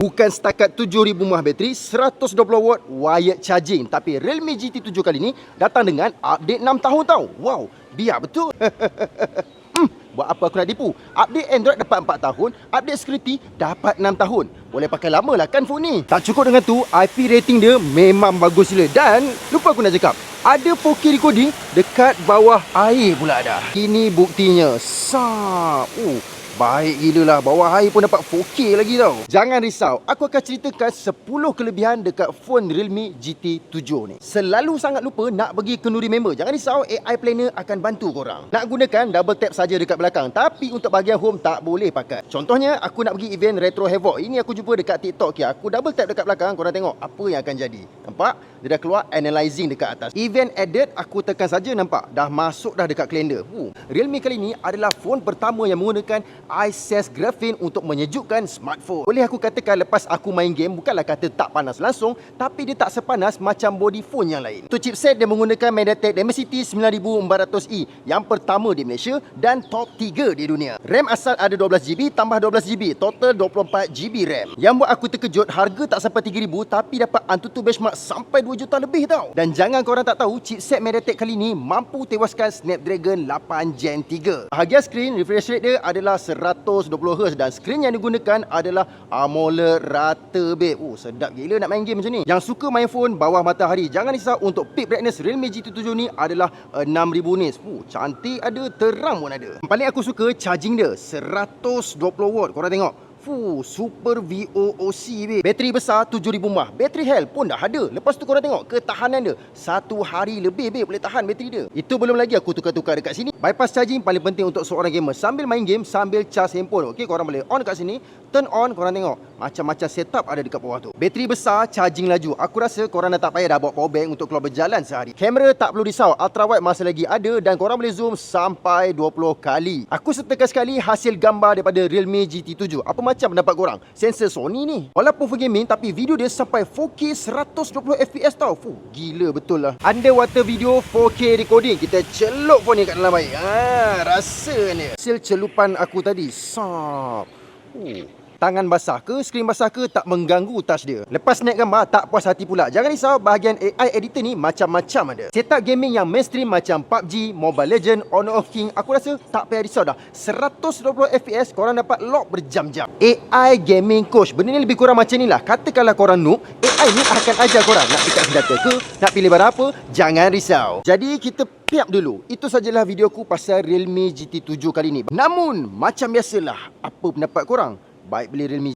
Bukan setakat 7,000 mAh bateri, 120W wired charging. Tapi Realme GT7 kali ni datang dengan update 6 tahun tau. Wow, biar betul. Buat apa aku nak tipu? Update Android dapat 4 tahun, update security dapat 6 tahun. Boleh pakai lama lah kan phone ni. Tak cukup dengan tu, IP rating dia memang bagus gila. Dan lupa aku nak cakap, ada 4K recording dekat bawah air pula ada. Ini buktinya. Baik gila lah, bawah air pun dapat 4K lagi tau. Jangan risau, aku akan ceritakan 10 kelebihan dekat phone Realme GT7 ni. Selalu sangat lupa nak pergi kenduri member. Jangan risau, AI Planner akan bantu korang. Nak gunakan double tap saja dekat belakang. Tapi untuk bahagian home tak boleh pakai. Contohnya, aku nak pergi event Retro Havoc. Ini aku jumpa dekat TikTok. Aku double tap dekat belakang, korang tengok apa yang akan jadi. Nampak? Dia dah keluar analyzing dekat atas. Event added, aku tekan saja nampak. Dah masuk dah dekat kalender. Realme kali ni adalah phone pertama yang menggunakan ICES Graphene untuk menyejukkan smartphone. Boleh aku katakan lepas aku main game, bukanlah kata tak panas langsung, tapi dia tak sepanas macam body phone yang lain. Untuk chipset, dia menggunakan MediaTek Dimensity 9400E yang pertama di Malaysia dan top 3 di dunia. RAM asal ada 12GB tambah 12GB, total 24GB RAM. Yang buat aku terkejut, harga tak sampai 3,000 tapi dapat Antutu benchmark sampai 2 juta lebih tau. Dan jangan korang tak tahu, chipset MediaTek kali ni mampu tewaskan Snapdragon 8 Gen 3. Bahagian skrin, refresh rate dia adalah 120Hz dan skrin yang digunakan adalah AMOLED rata babe. Sedap gila nak main game macam ni. Yang suka main phone bawah matahari, jangan risau, untuk peak brightness Realme GT7 ni adalah 6000 nits. Cantik ada, terang pun ada. Paling aku suka charging dia 120W. Korang tengok. Super VOOC babe. Bateri besar 7,000 mAh. Bateri health pun dah ada. Lepas tu korang tengok ketahanan dia. 1 hari lebih babe boleh tahan bateri dia. Itu belum lagi aku tukar-tukar dekat sini. Bypass charging paling penting untuk seorang gamer. Sambil main game, sambil charge handphone. Okey, korang boleh on dekat sini. Turn on, korang tengok. Macam-macam setup ada dekat bawah tu. Bateri besar, charging laju. Aku rasa korang dah tak payah dah bawa power bank untuk keluar berjalan sehari. Kamera tak perlu risau. Ultra wide masih lagi ada dan korang boleh zoom sampai 20 kali. Aku sertakan sekali hasil gambar daripada Realme GT7. Apa macam pendapat korang? Sensor Sony ni. Walaupun for gaming, tapi video dia sampai 4K 120fps tau. Gila betul lah. Underwater video 4K recording. Kita celup phone ni kat dalam air. Rasa ni. Hasil celupan aku tadi. Tangan basah ke, skrin basah ke, tak mengganggu touch dia. Lepas naik gambar, tak puas hati pula. Jangan risau, bahagian AI editor ni macam-macam ada. Setup gaming yang mainstream macam PUBG, Mobile Legends, Honor of King, aku rasa tak payah risau dah. 120fps, korang dapat lock berjam-jam. AI Gaming Coach, benda ni lebih kurang macam ni lah. Katakanlah korang noob, AI ni akan ajar korang nak pick up senjata ke, nak pilih barang apa, jangan risau. Jadi kita piap dulu. Itu sajalah videoku pasal Realme GT7 kali ni. Namun, macam biasalah, apa pendapat korang? Baik beli Realme